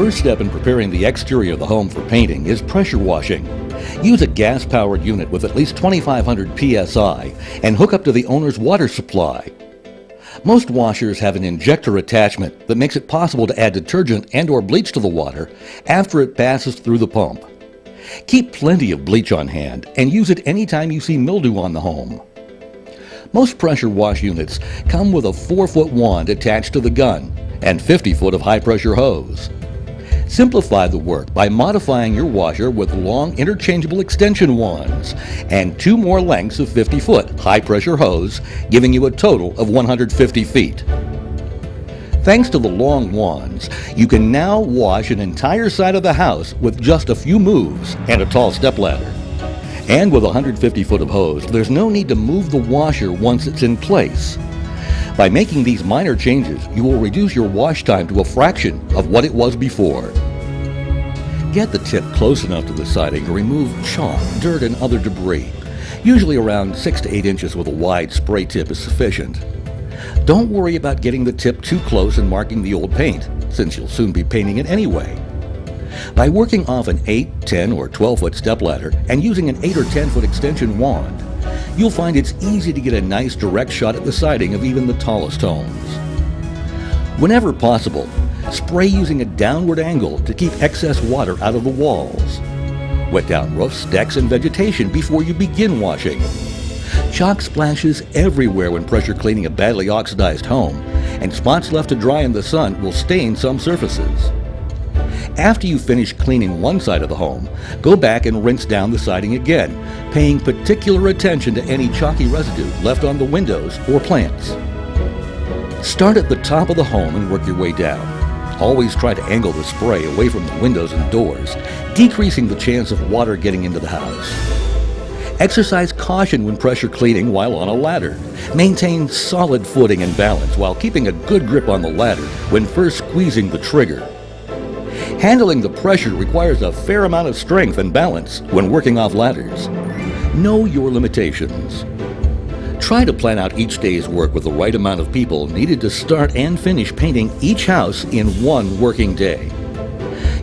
first step in preparing the exterior of the home for painting is pressure washing. Use a gas-powered unit with at least 2,500 psi and hook up to the owner's water supply. Most washers have an injector attachment that makes it possible to add detergent and/or bleach to the water after it passes through the pump. Keep plenty of bleach on hand and use it anytime you see mildew on the home. Most pressure wash units come with a 4-foot wand attached to the gun and 50 foot of high-pressure hose. Simplify the work by modifying your washer with long interchangeable extension wands and 2 more lengths of 50-foot high-pressure hose, giving you a total of 150 feet. Thanks to the long wands, you can now wash an entire side of the house with just a few moves and a tall stepladder. And with 150 foot of hose, there's no need to move the washer once it's in place. By making these minor changes, you will reduce your wash time to a fraction of what it was before. Get the tip close enough to the siding to remove chalk, dirt, and other debris. Usually around 6 to 8 inches with a wide spray tip is sufficient. Don't worry about getting the tip too close and marking the old paint, since you'll soon be painting it anyway. By working off an 8, 10, or 12-foot stepladder and using an 8 or 10-foot extension wand, you'll find it's easy to get a nice direct shot at the siding of even the tallest homes. Whenever possible, spray using a downward angle to keep excess water out of the walls. Wet down roofs, decks, and vegetation before you begin washing. Chalk splashes everywhere when pressure cleaning a badly oxidized home, and spots left to dry in the sun will stain some surfaces. After you finish cleaning one side of the home, go back and rinse down the siding again, paying particular attention to any chalky residue left on the windows or plants. Start at the top of the home and work your way down. Always try to angle the spray away from the windows and doors, decreasing the chance of water getting into the house. Exercise caution when pressure cleaning while on a ladder. Maintain solid footing and balance while keeping a good grip on the ladder when first squeezing the trigger. Handling the pressure requires a fair amount of strength and balance when working off ladders. Know your limitations. Try to plan out each day's work with the right amount of people needed to start and finish painting each house in one working day.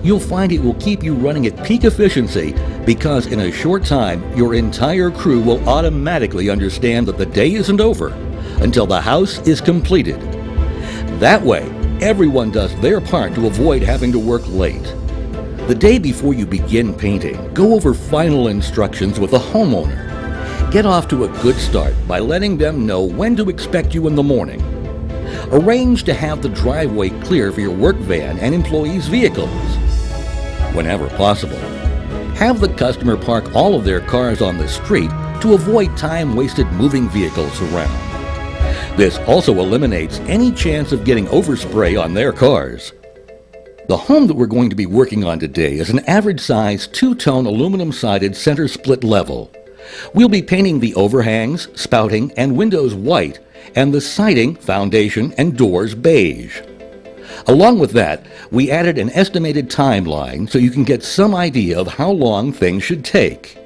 You'll find it will keep you running at peak efficiency because in a short time, your entire crew will automatically understand that the day isn't over until the house is completed. That way, everyone does their part to avoid having to work late. The day before you begin painting, go over final instructions with the homeowner. Get off to a good start by letting them know when to expect you in the morning. Arrange to have the driveway clear for your work van and employees' vehicles. Whenever possible, have the customer park all of their cars on the street to avoid time wasted moving vehicles around. This also eliminates any chance of getting overspray on their cars. The home that we're going to be working on today is an average-size 2-tone aluminum-sided center split level. We'll be painting the overhangs, spouting, and windows white, and the siding, foundation, and doors beige. Along with that, we added an estimated timeline so you can get some idea of how long things should take.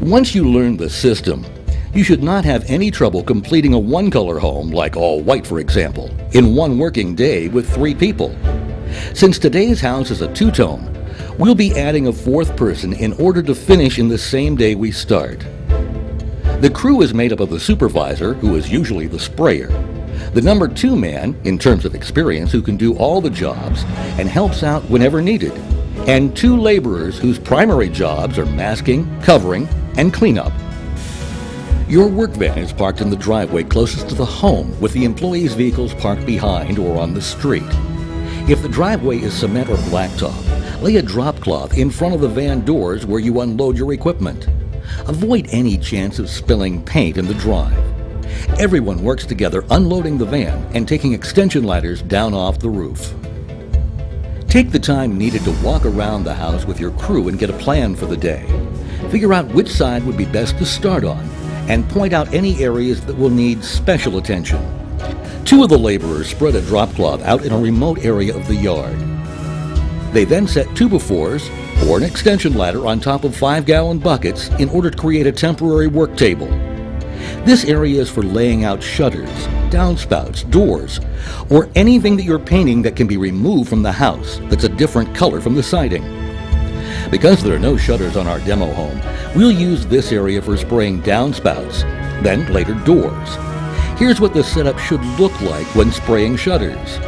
Once you learn the system, you should not have any trouble completing a one-color home, like all white for example, in one working day with 3 people. Since today's house is a 2-tone, we'll be adding a 4th person in order to finish in the same day we start. The crew is made up of the supervisor, who is usually the sprayer, the number 2 man, in terms of experience, who can do all the jobs and helps out whenever needed, and 2 laborers whose primary jobs are masking, covering, and cleanup. Your work van is parked in the driveway closest to the home, with the employees' vehicles parked behind or on the street. If the driveway is cement or blacktop, lay a drop cloth in front of the van doors where you unload your equipment. Avoid any chance of spilling paint in the drive. Everyone works together unloading the van and taking extension ladders down off the roof. Take the time needed to walk around the house with your crew and get a plan for the day. Figure out which side would be best to start on and point out any areas that will need special attention. 2 of the laborers spread a drop cloth out in a remote area of the yard. They then set 2x4s or an extension ladder on top of 5-gallon buckets in order to create a temporary work table. This area is for laying out shutters, downspouts, doors, or anything that you're painting that can be removed from the house that's a different color from the siding. Because there are no shutters on our demo home, we'll use this area for spraying downspouts, then later doors. Here's what the setup should look like when spraying shutters.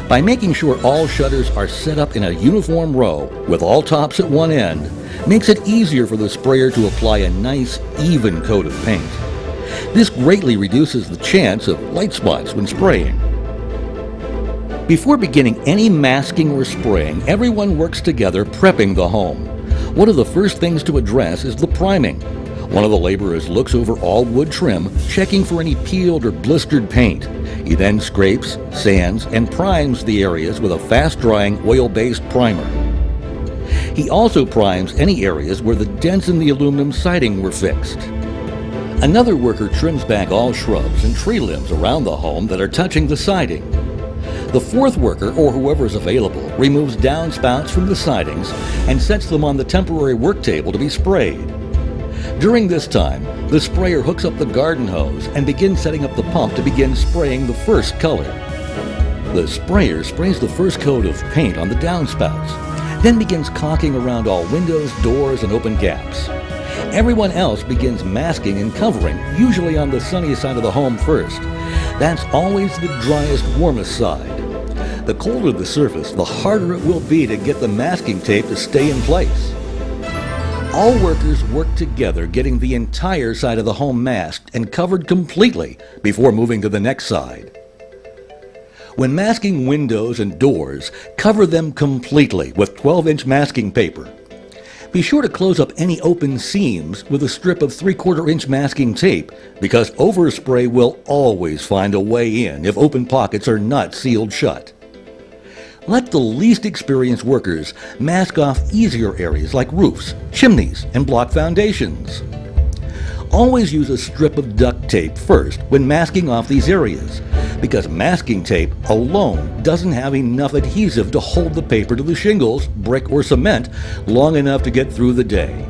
By making sure all shutters are set up in a uniform row with all tops at one end, makes it easier for the sprayer to apply a nice, even coat of paint. This greatly reduces the chance of light spots when spraying. Before beginning any masking or spraying, everyone works together prepping the home. One of the first things to address is the priming. One of the laborers looks over all wood trim, checking for any peeled or blistered paint. He then scrapes, sands, and primes the areas with a fast-drying oil-based primer. He also primes any areas where the dents in the aluminum siding were fixed. Another worker trims back all shrubs and tree limbs around the home that are touching the siding. The fourth worker, or whoever is available, removes downspouts from the sidings and sets them on the temporary work table to be sprayed. During this time, the sprayer hooks up the garden hose and begins setting up the pump to begin spraying the first color. The sprayer sprays the first coat of paint on the downspouts, then begins caulking around all windows, doors, and open gaps. Everyone else begins masking and covering, usually on the sunny side of the home first. That's always the driest, warmest side. The colder the surface, the harder it will be to get the masking tape to stay in place. All workers work together getting the entire side of the home masked and covered completely before moving to the next side. When masking windows and doors, cover them completely with 12-inch masking paper. Be sure to close up any open seams with a strip of 3/4-inch masking tape, because overspray will always find a way in if open pockets are not sealed shut. Let the least experienced workers mask off easier areas like roofs, chimneys, and block foundations. Always use a strip of duct tape first when masking off these areas, because masking tape alone doesn't have enough adhesive to hold the paper to the shingles, brick, or cement long enough to get through the day.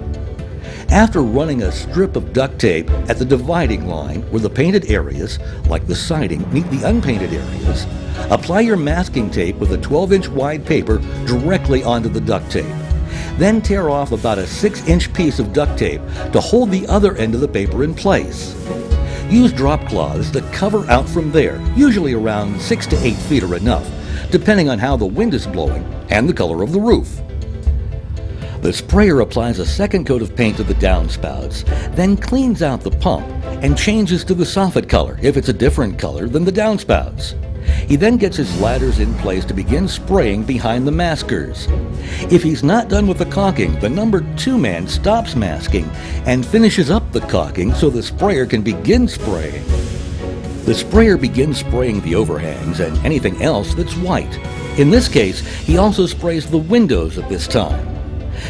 After running a strip of duct tape at the dividing line where the painted areas, like the siding, meet the unpainted areas, apply your masking tape with a 12-inch wide paper directly onto the duct tape. Then tear off about a 6-inch piece of duct tape to hold the other end of the paper in place. Use drop cloths that cover out from there, usually around 6 to 8 feet are enough, depending on how the wind is blowing and the color of the roof. The sprayer applies a second coat of paint to the downspouts, then cleans out the pump and changes to the soffit color if it's a different color than the downspouts. He then gets his ladders in place to begin spraying behind the maskers. If he's not done with the caulking, the number 2 man stops masking and finishes up the caulking so the sprayer can begin spraying. The sprayer begins spraying the overhangs and anything else that's white. In this case, he also sprays the windows at this time.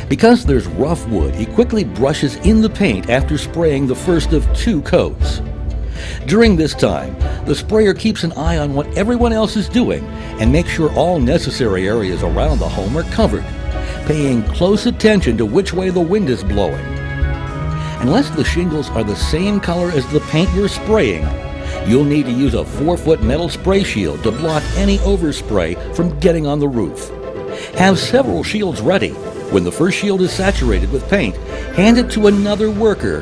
Because there's rough wood, he quickly brushes in the paint after spraying the first of 2 coats. During this time, the sprayer keeps an eye on what everyone else is doing and makes sure all necessary areas around the home are covered, paying close attention to which way the wind is blowing. Unless the shingles are the same color as the paint you're spraying, you'll need to use a 4-foot metal spray shield to block any overspray from getting on the roof. Have several shields ready. When the first shield is saturated with paint, hand it to another worker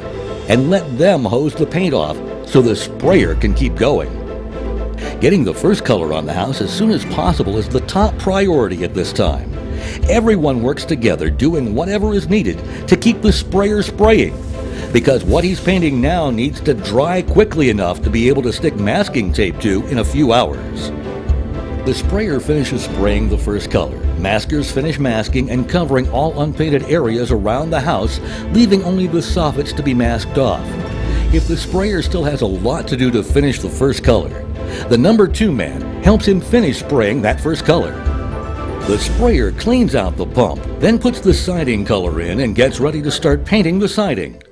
and let them hose the paint off so the sprayer can keep going. Getting the first color on the house as soon as possible is the top priority at this time. Everyone works together doing whatever is needed to keep the sprayer spraying, because what he's painting now needs to dry quickly enough to be able to stick masking tape to in a few hours. The sprayer finishes spraying the first color. Maskers finish masking and covering all unpainted areas around the house, leaving only the soffits to be masked off. If the sprayer still has a lot to do to finish the first color, the number 2 man helps him finish spraying that first color. The sprayer cleans out the pump, then puts the siding color in and gets ready to start painting the siding.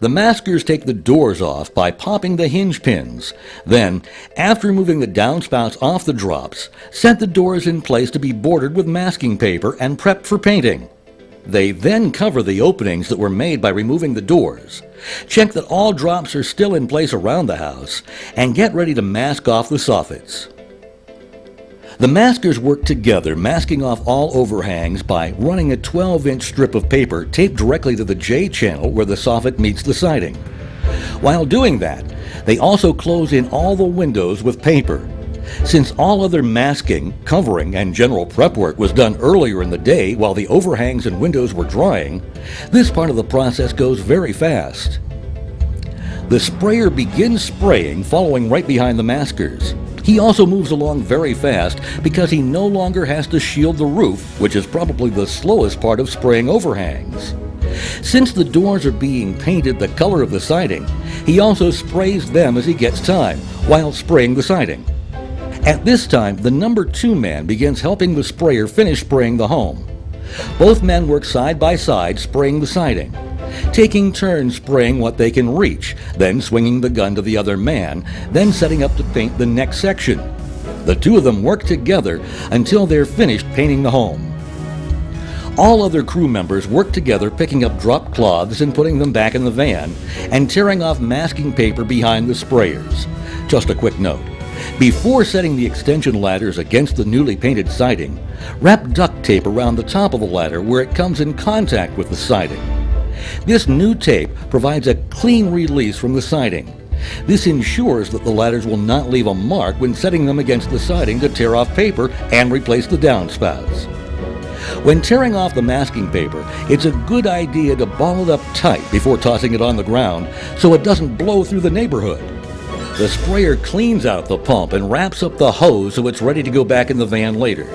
The maskers take the doors off by popping the hinge pins. Then, after moving the downspouts off the drops, set the doors in place to be bordered with masking paper and prepped for painting. They then cover the openings that were made by removing the doors, check that all drops are still in place around the house, and get ready to mask off the soffits. The maskers work together, masking off all overhangs by running a 12-inch strip of paper taped directly to the J-channel where the soffit meets the siding. While doing that, they also close in all the windows with paper. Since all other masking, covering, and general prep work was done earlier in the day while the overhangs and windows were drying, this part of the process goes very fast. The sprayer begins spraying, following right behind the maskers. He also moves along very fast because he no longer has to shield the roof, which is probably the slowest part of spraying overhangs. Since the doors are being painted the color of the siding, he also sprays them as he gets time, while spraying the siding. At this time, the number 2 man begins helping the sprayer finish spraying the home. Both men work side by side spraying the siding, taking turns spraying what they can reach, then swinging the gun to the other man, then setting up to paint the next section. The 2 of them work together until they're finished painting the home. All other crew members work together picking up dropped cloths and putting them back in the van, and tearing off masking paper behind the sprayers. Just a quick note. Before setting the extension ladders against the newly painted siding, wrap duct tape around the top of the ladder where it comes in contact with the siding. This new tape provides a clean release from the siding. This ensures that the ladders will not leave a mark when setting them against the siding to tear off paper and replace the downspouts. When tearing off the masking paper, it's a good idea to ball it up tight before tossing it on the ground so it doesn't blow through the neighborhood. The sprayer cleans out the pump and wraps up the hose so it's ready to go back in the van later.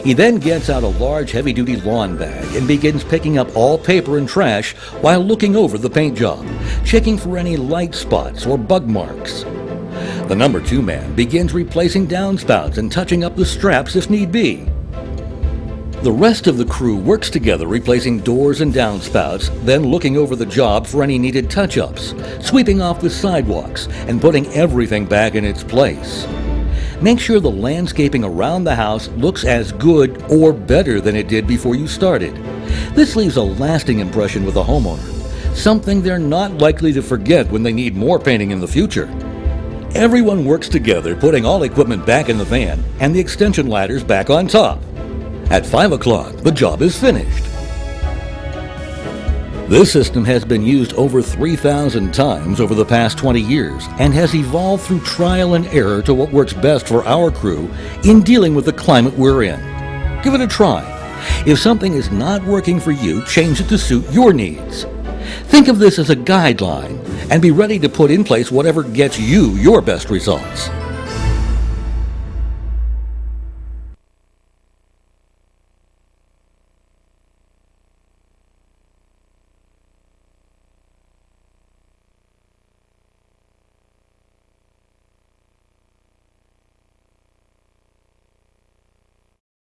He then gets out a large heavy-duty lawn bag and begins picking up all paper and trash while looking over the paint job, checking for any light spots or bug marks. The number 2 man begins replacing downspouts and touching up the straps if need be. The rest of the crew works together replacing doors and downspouts, then looking over the job for any needed touch-ups, sweeping off the sidewalks, and putting everything back in its place. Make sure the landscaping around the house looks as good or better than it did before you started. This leaves a lasting impression with the homeowner, something they're not likely to forget when they need more painting in the future. Everyone works together, putting all equipment back in the van and the extension ladders back on top. At 5 o'clock, the job is finished. This system has been used over 3,000 times over the past 20 years and has evolved through trial and error to what works best for our crew in dealing with the climate we're in. Give it a try. If something is not working for you, change it to suit your needs. Think of this as a guideline and be ready to put in place whatever gets you your best results.